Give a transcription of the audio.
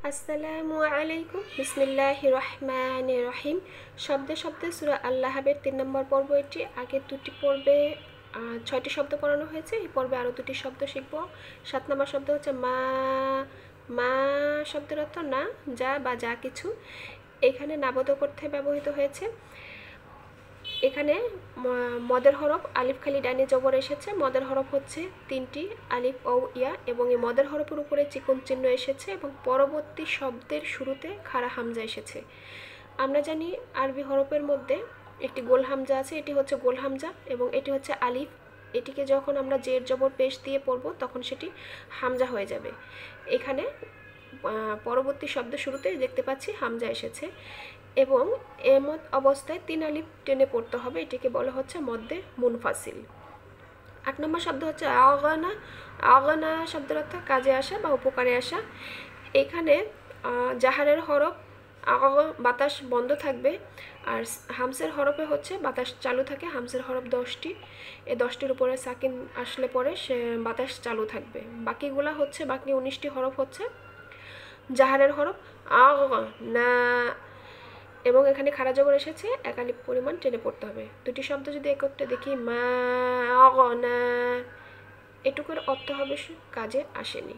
আসসালামু আলাইকুম। বিসমিল্লাহির রহমানির রহিম। শব্দে শব্দে সূরা আল-লাহাবের ৩ নম্বর পর্ব এটি। আগের দুটি পর্বে ৬টি শব্দ পড়ানো হয়েছে। এই পর্বে আরও দুটি শব্দ শিখব। ৭ নম্বর শব্দ হচ্ছে মা। মা শব্দের অর্থ না, যা বা যা কিছু। এখানে নাবোধক অর্থে ব্যবহৃত হয়েছে। এখানে মদের হরফ আলিফ খালি ডানে জবর এসেছে। মদের হরফ হচ্ছে ৩টি, আলিফ ও ইয়া, এবং এই মদের হরফের উপরে চিকন চিহ্ন এসেছে এবং পরবর্তী শব্দের শুরুতে খাড়া হামজা এসেছে। আমরা জানি আরবি হরফের মধ্যে একটি গোল হামজা আছে, এটি হচ্ছে গোল হামজা, এবং এটি হচ্ছে আলিফ। এটিকে যখন আমরা জের জবর পেশ দিয়ে পড়ব তখন সেটি হামজা হয়ে যাবে। এখানে পরবর্তী শব্দ শুরুতে দেখতে পাচ্ছি হামজা এসেছে, এবং এমত অবস্থায় ৩ আলিফ টেনে পড়তে হবে। এটিকে বলা হচ্ছে মদ্দে মুনফাসিল। ৮ নম্বর শব্দ হচ্ছে আগনা। আগনা শব্দের অর্থ কাজে আসা বা উপকারে আসা। এখানে জাহারের হরফ বাতাস বন্ধ থাকবে, আর হামসের হরফে হচ্ছে বাতাস চালু থাকে। হামসের হরফ 10টি, এই 10টির উপরে সাকিন আসলে পরে সে বাতাস চালু থাকবে। বাকিগুলা হচ্ছে, বাকি 19টি হরফ হচ্ছে জাহারের হরফ না, এবং এখানে খাড়া জবর এসেছে, ১ আলিফ পরিমাণ টেনে পড়তে হবে। দুটি শব্দ যদি একত্রে দেখি, মা না, এটুকুর অর্থ হবে কাজে আসেনি।